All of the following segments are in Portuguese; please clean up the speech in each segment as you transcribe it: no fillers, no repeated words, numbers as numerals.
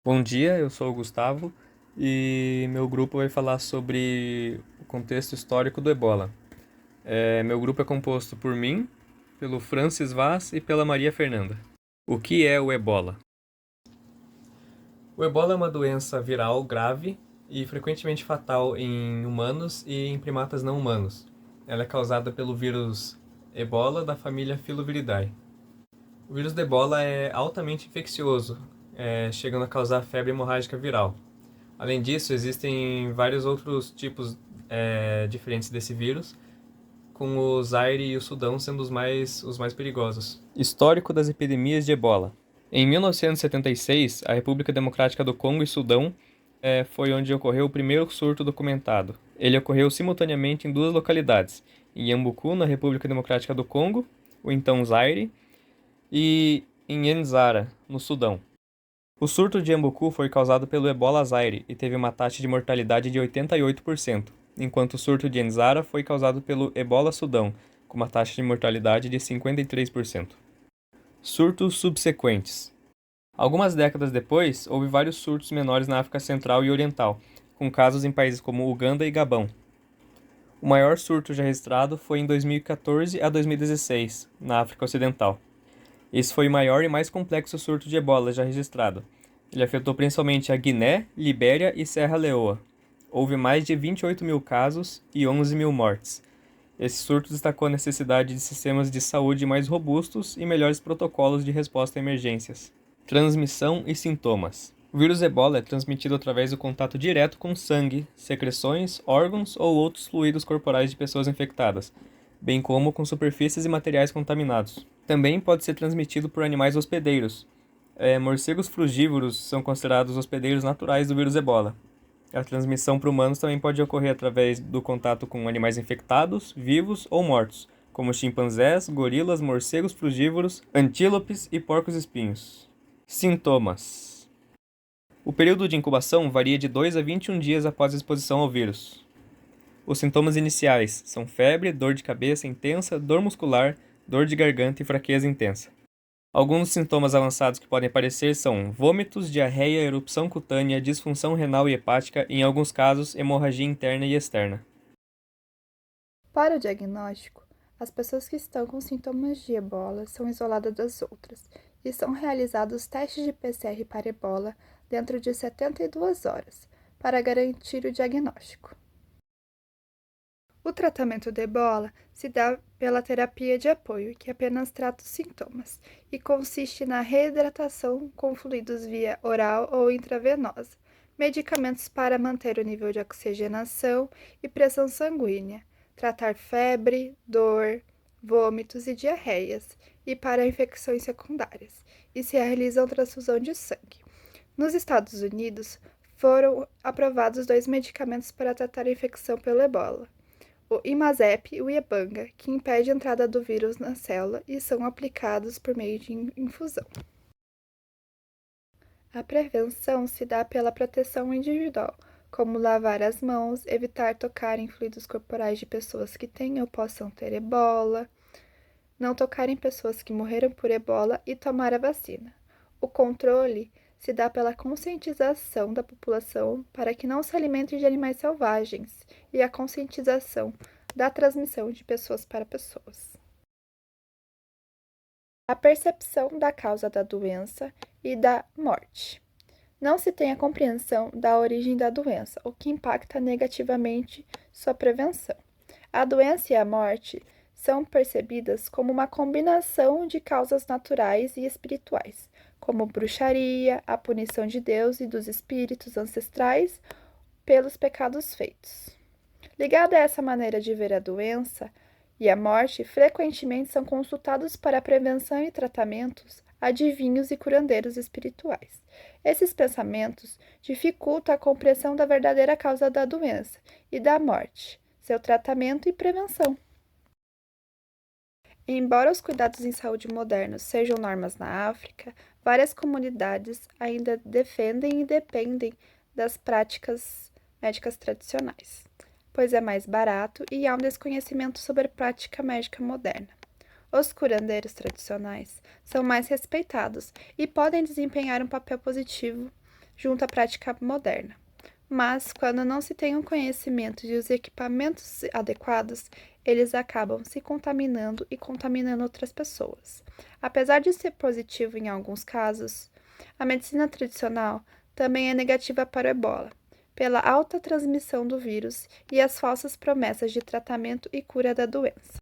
Bom dia, eu sou o Gustavo e meu grupo vai falar sobre o contexto histórico do Ebola. Meu grupo é composto por mim, pelo Francis Vaz e pela Maria Fernanda. O que é o Ebola? O Ebola é uma doença viral grave e frequentemente fatal em humanos e em primatas não humanos. Ela é causada pelo vírus Ebola da família Filoviridae. O vírus do Ebola é altamente infeccioso, chegando a causar febre hemorrágica viral. Além disso, existem vários outros tipos diferentes desse vírus, com o Zaire e o Sudão sendo os mais perigosos. Histórico das epidemias de Ebola. Em 1976, a República Democrática do Congo e Sudão foi onde ocorreu o primeiro surto documentado. Ele ocorreu simultaneamente em duas localidades, em Yambucu, na República Democrática do Congo, o então Zaire, e em Enzara, no Sudão. O surto de Ambucu foi causado pelo Ebola Zaire e teve uma taxa de mortalidade de 88%, enquanto o surto de Enzara foi causado pelo Ebola Sudão, com uma taxa de mortalidade de 53%. Surtos subsequentes. Algumas décadas depois, houve vários surtos menores na África Central e Oriental, com casos em países como Uganda e Gabão. O maior surto já registrado foi em 2014 a 2016, na África Ocidental. Esse foi o maior e mais complexo surto de ebola já registrado. Ele afetou principalmente a Guiné, Libéria e Serra Leoa. Houve mais de 28 mil casos e 11 mil mortes. Esse surto destacou a necessidade de sistemas de saúde mais robustos e melhores protocolos de resposta a emergências. Transmissão e sintomas. O vírus ebola é transmitido através do contato direto com sangue, secreções, órgãos ou outros fluidos corporais de pessoas infectadas, bem como com superfícies e materiais contaminados. Também pode ser transmitido por animais hospedeiros. Morcegos frugívoros são considerados hospedeiros naturais do vírus ebola. A transmissão para humanos também pode ocorrer através do contato com animais infectados, vivos ou mortos, como chimpanzés, gorilas, morcegos frugívoros, antílopes e porcos-espinhos. Sintomas. O período de incubação varia de 2 a 21 dias após a exposição ao vírus. Os sintomas iniciais são febre, dor de cabeça intensa, dor muscular, dor de garganta e fraqueza intensa. Alguns dos sintomas avançados que podem aparecer são vômitos, diarreia, erupção cutânea, disfunção renal e hepática e, em alguns casos, hemorragia interna e externa. Para o diagnóstico, as pessoas que estão com sintomas de ebola são isoladas das outras e são realizados testes de PCR para ebola dentro de 72 horas para garantir o diagnóstico. O tratamento de ebola se dá pela terapia de apoio, que apenas trata os sintomas, e consiste na reidratação com fluidos via oral ou intravenosa, medicamentos para manter o nível de oxigenação e pressão sanguínea, tratar febre, dor, vômitos e diarreias, e para infecções secundárias, e se realizam transfusão de sangue. Nos Estados Unidos, foram aprovados 2 medicamentos para tratar a infecção pelo ebola: o Imazep e o Ebanga, que impede a entrada do vírus na célula e são aplicados por meio de infusão. A prevenção se dá pela proteção individual, como lavar as mãos, evitar tocar em fluidos corporais de pessoas que têm ou possam ter ebola, não tocar em pessoas que morreram por ebola e tomar a vacina. O controle se dá pela conscientização da população para que não se alimente de animais selvagens e a conscientização da transmissão de pessoas para pessoas. A percepção da causa da doença e da morte. Não se tem a compreensão da origem da doença, o que impacta negativamente sua prevenção. A doença e a morte são percebidas como uma combinação de causas naturais e espirituais, como bruxaria, a punição de Deus e dos espíritos ancestrais pelos pecados feitos. Ligada a essa maneira de ver a doença e a morte, frequentemente são consultados para prevenção e tratamentos adivinhos e curandeiros espirituais. Esses pensamentos dificultam a compreensão da verdadeira causa da doença e da morte, seu tratamento e prevenção. Embora os cuidados em saúde modernos sejam normas na África, várias comunidades ainda defendem e dependem das práticas médicas tradicionais, pois é mais barato e há um desconhecimento sobre a prática médica moderna. Os curandeiros tradicionais são mais respeitados e podem desempenhar um papel positivo junto à prática moderna. Mas, quando não se tem um conhecimento e os equipamentos adequados, eles acabam se contaminando e contaminando outras pessoas. Apesar de ser positivo em alguns casos, a medicina tradicional também é negativa para o ebola, pela alta transmissão do vírus e as falsas promessas de tratamento e cura da doença.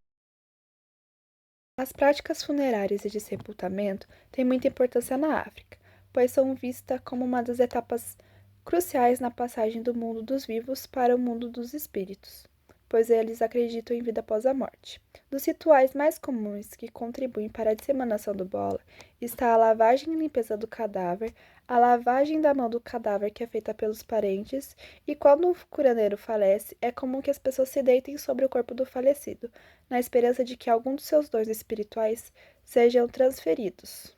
As práticas funerárias e de sepultamento têm muita importância na África, pois são vistas como uma das etapas cruciais na passagem do mundo dos vivos para o mundo dos espíritos, pois eles acreditam em vida após a morte. Dos rituais mais comuns que contribuem para a disseminação do bola está a lavagem e limpeza do cadáver, a lavagem da mão do cadáver que é feita pelos parentes, e quando o curandeiro falece, é comum que as pessoas se deitem sobre o corpo do falecido, na esperança de que algum dos seus dons espirituais sejam transferidos.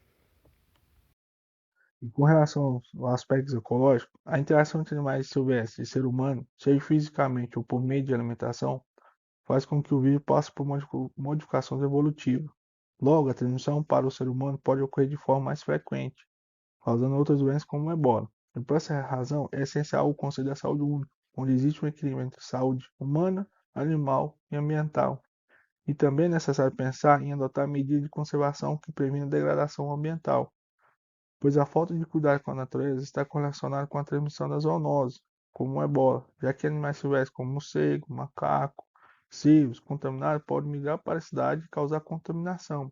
E com relação aos aspectos ecológicos, a interação entre animais silvestres e ser humano, seja fisicamente ou por meio de alimentação, faz com que o vírus passe por modificações evolutivas. Logo, a transmissão para o ser humano pode ocorrer de forma mais frequente, causando outras doenças como o ebola. E por essa razão, é essencial o conceito da saúde única, onde existe um equilíbrio entre saúde humana, animal e ambiental. E também é necessário pensar em adotar medidas de conservação que previnam a degradação ambiental, pois a falta de cuidado com a natureza está correlacionada com a transmissão das zoonoses, como o ebola, já que animais silvestres como morcego, macaco, cervos contaminados podem migrar para a cidade e causar contaminação.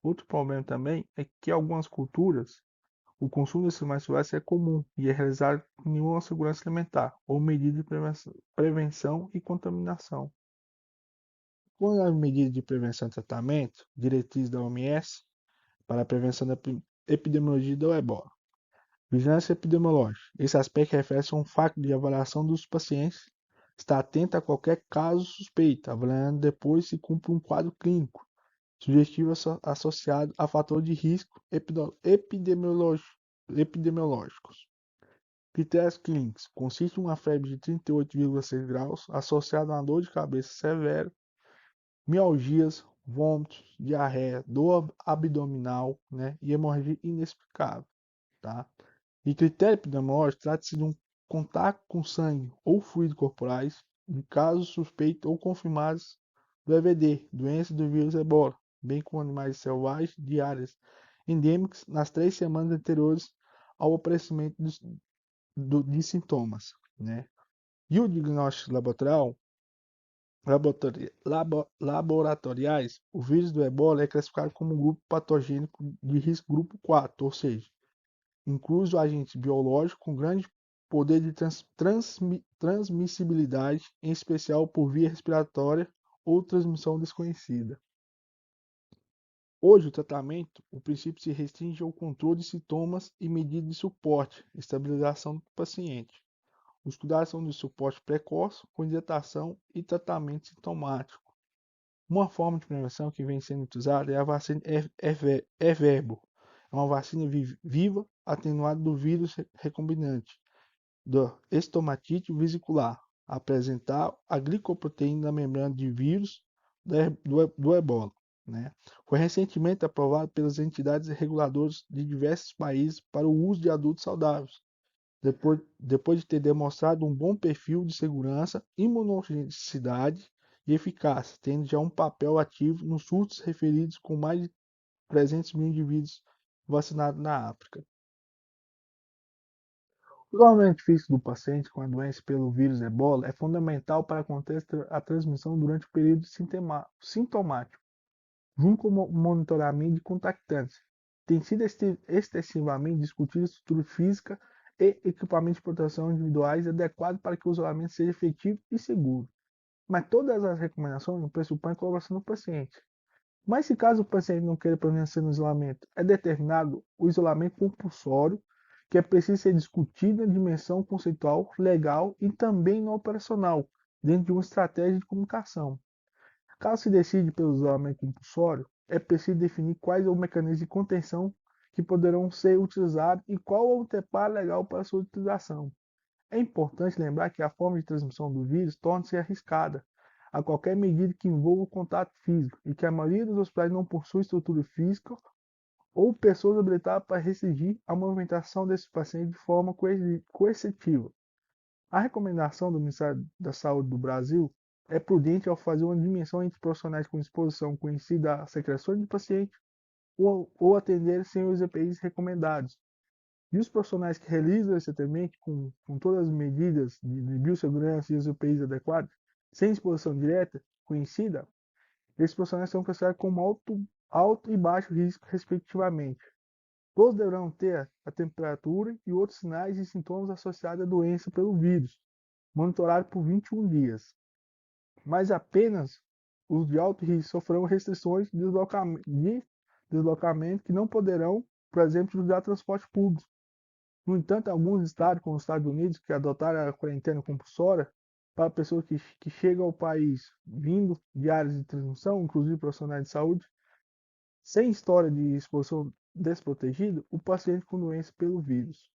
Outro problema também é que em algumas culturas o consumo desses animais silvestres é comum e é realizado com nenhuma segurança alimentar ou medida de prevenção e contaminação. Com as medidas de prevenção e tratamento, diretrizes da OMS para a prevenção da epidemiologia do ebola. Vigilância epidemiológica. Esse aspecto refere-se a um fato de avaliação dos pacientes, está atento a qualquer caso suspeito, avaliando depois se cumpre um quadro clínico sugestivo associado a fatores de risco epidemiológicos. Critérios clínicos. Consiste em uma febre de 38,6 graus associada a uma dor de cabeça severa, mialgias, vômitos, diarreia, dor abdominal, né, e hemorragia inexplicável. Tá? E critério epidemiológico trata-se de um contato com sangue ou fluidos corporais de casos suspeitos ou confirmados do EVD, doença do vírus ebola, bem como animais selvagens de áreas endêmicas nas 3 semanas anteriores ao aparecimento de sintomas. Né? E o diagnóstico laboratoriais, o vírus do ebola é classificado como um grupo patogênico de risco grupo 4, ou seja, incluso agentes biológicos com grande poder de transmissibilidade, em especial por via respiratória ou transmissão desconhecida. Hoje, o tratamento, o princípio se restringe ao controle de sintomas e medidas de suporte, estabilização do paciente. Os cuidados são de suporte precoce, com hidratação e tratamento sintomático. Uma forma de prevenção que vem sendo utilizada é a vacina Everbo. É uma vacina viva atenuada do vírus recombinante, da estomatite vesicular, apresentar a glicoproteína da membrana de vírus do ebola. Né? Foi recentemente aprovado pelas entidades reguladoras de diversos países para o uso de adultos saudáveis, depois de ter demonstrado um bom perfil de segurança, imunogenicidade e eficácia, tendo já um papel ativo nos surtos referidos com mais de 300 mil indivíduos vacinados na África. O isolamento físico do paciente com a doença pelo vírus ebola é fundamental para conter a transmissão durante o período sintomático, junto com o monitoramento de contactantes. Tem sido extensivamente discutida a estrutura física e equipamentos de proteção individuais adequados para que o isolamento seja efetivo e seguro. Mas todas as recomendações pressupõem a colaboração do paciente. Mas se caso o paciente não queira permanecer no isolamento, é determinado o isolamento compulsório, que é preciso ser discutido na dimensão conceitual, legal e também no operacional, dentro de uma estratégia de comunicação. Caso se decide pelo isolamento compulsório, é preciso definir quais os mecanismos de contenção que poderão ser utilizados e qual o anteparo legal para sua utilização. É importante lembrar que a forma de transmissão do vírus torna-se arriscada a qualquer medida que envolva o contato físico e que a maioria dos hospitais não possui estrutura física ou pessoas habilitadas para restringir a movimentação desses pacientes de forma coercitiva. A recomendação do Ministério da Saúde do Brasil é prudente ao fazer uma dimensão entre profissionais com exposição conhecida a secreções de paciente ou atender sem os EPIs recomendados. E os profissionais que realizam esse atendimento com todas as medidas de biossegurança e os EPIs adequados, sem exposição direta conhecida, esses profissionais são classificados como alto e baixo risco, respectivamente. Todos deverão ter a temperatura e outros sinais e sintomas associados à doença pelo vírus, monitorado por 21 dias. Mas apenas os de alto risco sofrerão restrições de deslocamento que não poderão, por exemplo, usar transporte público. No entanto, alguns estados, como os Estados Unidos, que adotaram a quarentena compulsória para pessoas que chegam ao país vindo de áreas de transmissão, inclusive profissionais de saúde, sem história de exposição desprotegida, o paciente com doença pelo vírus.